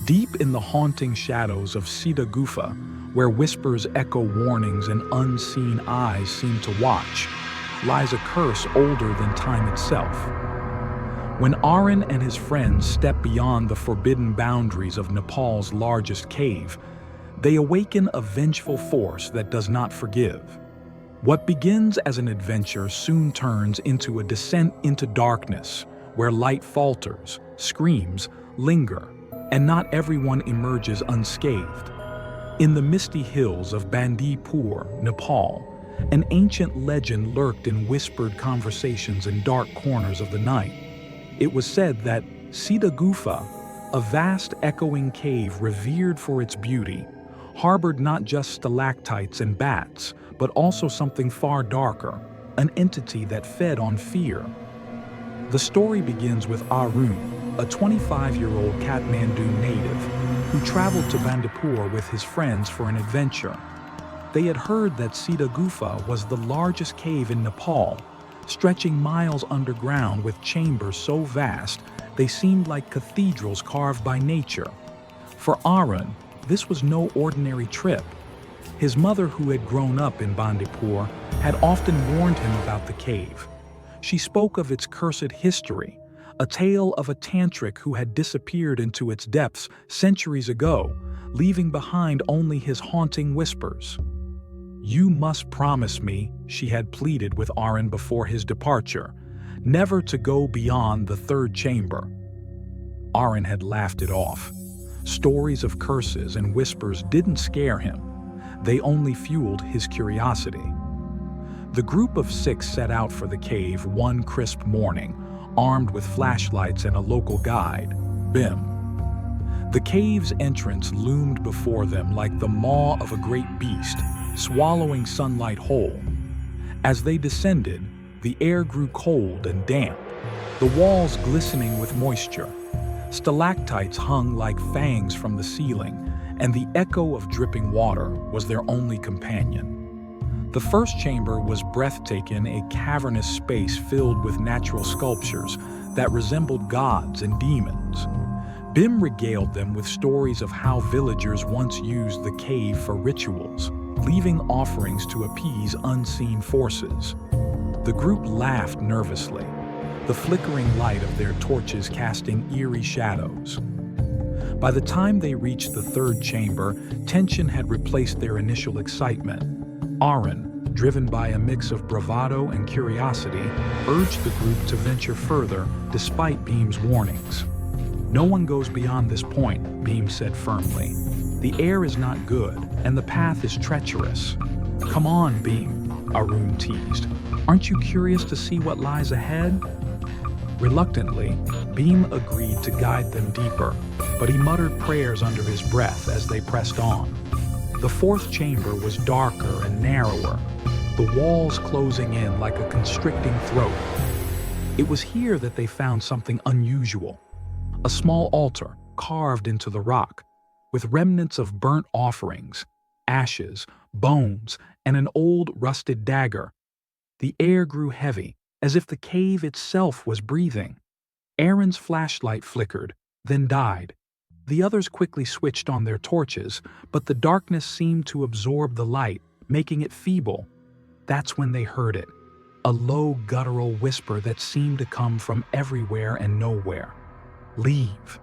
Deep in the haunting shadows of Siddha Gufa, where whispers echo warnings and unseen eyes seem to watch, lies a curse older than time itself. When Arun and his friends step beyond the forbidden boundaries of Nepal's largest cave, they awaken a vengeful force that does not forgive. What begins as an adventure soon turns into a descent into darkness, where light falters, screams, linger, and not everyone emerges unscathed. In the misty hills of Bandipur, Nepal, an ancient legend lurked in whispered conversations in dark corners of the night. It was said that Siddha Gufa, a vast echoing cave revered for its beauty, harbored not just stalactites and bats, but also something far darker, an entity that fed on fear. The story begins with Arun, a 25-year-old Kathmandu native who traveled to Bandipur with his friends for an adventure. They had heard that Siddha Gufa was the largest cave in Nepal, stretching miles underground with chambers so vast they seemed like cathedrals carved by nature. For Arun, this was no ordinary trip. His mother, who had grown up in Bandipur, had often warned him about the cave. She spoke of its cursed history, a tale of a tantric who had disappeared into its depths centuries ago, leaving behind only his haunting whispers. "You must promise me," she had pleaded with Arun before his departure, "never to go beyond the third chamber." Arun had laughed it off. Stories of curses and whispers didn't scare him. They only fueled his curiosity. The group of 6 set out for the cave one crisp morning, armed with flashlights and a local guide, Bim. The cave's entrance loomed before them like the maw of a great beast, swallowing sunlight whole. As they descended, the air grew cold and damp, the walls glistening with moisture. Stalactites hung like fangs from the ceiling, and the echo of dripping water was their only companion. The first chamber was breathtaking, a cavernous space filled with natural sculptures that resembled gods and demons. Bim regaled them with stories of how villagers once used the cave for rituals, leaving offerings to appease unseen forces. The group laughed nervously, the flickering light of their torches casting eerie shadows. By the time they reached the third chamber, tension had replaced their initial excitement. Arun, driven by a mix of bravado and curiosity, urged the group to venture further despite Bim's warnings. "No one goes beyond this point," Bim said firmly. "The air is not good, and the path is treacherous." "Come on, Bim," Arun teased. "Aren't you curious to see what lies ahead?" Reluctantly, Bim agreed to guide them deeper, but he muttered prayers under his breath as they pressed on. The fourth chamber was darker and narrower, the walls closing in like a constricting throat. It was here that they found something unusual. A small altar carved into the rock, with remnants of burnt offerings, ashes, bones, and an old rusted dagger. The air grew heavy, as if the cave itself was breathing. Arun's flashlight flickered, then died. The others quickly switched on their torches, but the darkness seemed to absorb the light, making it feeble. That's when they heard it, a low guttural whisper that seemed to come from everywhere and nowhere. "Leave."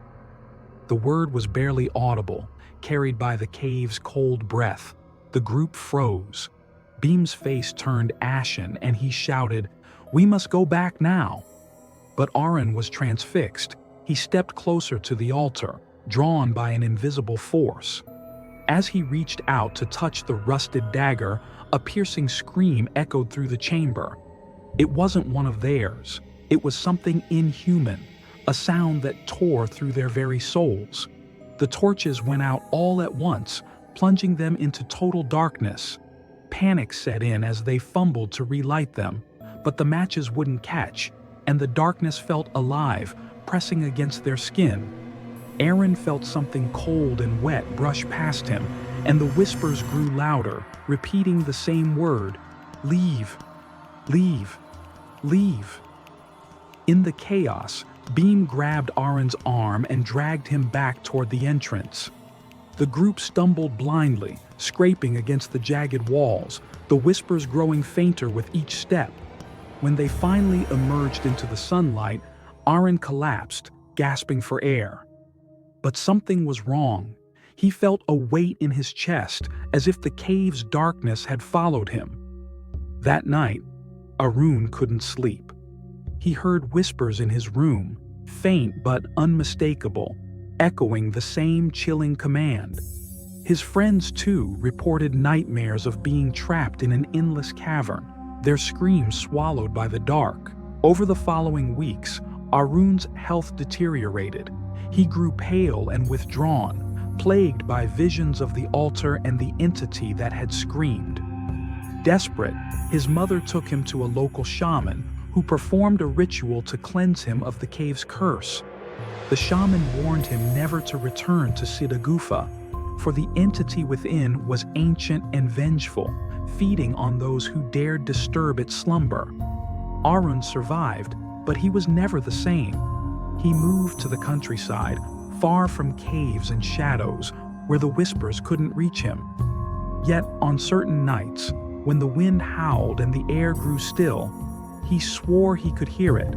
The word was barely audible, carried by the cave's cold breath. The group froze. Bim's face turned ashen and he shouted, "We must go back now." But Arun was transfixed. He stepped closer to the altar, drawn by an invisible force. As he reached out to touch the rusted dagger, a piercing scream echoed through the chamber. It wasn't one of theirs. It was something inhuman, a sound that tore through their very souls. The torches went out all at once, plunging them into total darkness. Panic set in as they fumbled to relight them, but the matches wouldn't catch, and the darkness felt alive, pressing against their skin. Arun felt something cold and wet brush past him, and the whispers grew louder, repeating the same word, "Leave, leave, leave." In the chaos, Beam grabbed Arun's arm and dragged him back toward the entrance. The group stumbled blindly, scraping against the jagged walls, the whispers growing fainter with each step. When they finally emerged into the sunlight, Arun collapsed, gasping for air. But something was wrong. He felt a weight in his chest, as if the cave's darkness had followed him. That night, Arun couldn't sleep. He heard whispers in his room, faint but unmistakable, echoing the same chilling command. His friends, too, reported nightmares of being trapped in an endless cavern, their screams swallowed by the dark. Over the following weeks, Arun's health deteriorated. He grew pale and withdrawn, plagued by visions of the altar and the entity that had screamed. Desperate, his mother took him to a local shaman who performed a ritual to cleanse him of the cave's curse. The shaman warned him never to return to Siddha Gufa, for the entity within was ancient and vengeful, feeding on those who dared disturb its slumber. Arun survived, but he was never the same. He moved to the countryside, far from caves and shadows, where the whispers couldn't reach him. Yet on certain nights, when the wind howled and the air grew still, he swore he could hear it,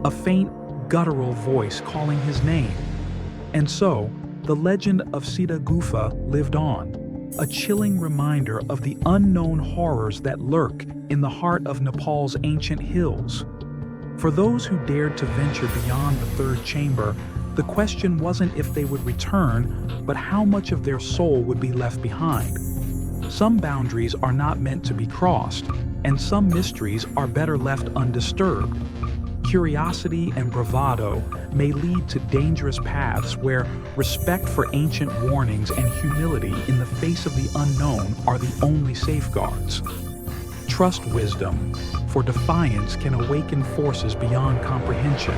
a faint, guttural voice calling his name. And so, the legend of Siddha Gufa lived on, a chilling reminder of the unknown horrors that lurk in the heart of Nepal's ancient hills. For those who dared to venture beyond the third chamber, the question wasn't if they would return, but how much of their soul would be left behind. Some boundaries are not meant to be crossed, and some mysteries are better left undisturbed. Curiosity and bravado may lead to dangerous paths where respect for ancient warnings and humility in the face of the unknown are the only safeguards. Trust wisdom, for defiance can awaken forces beyond comprehension.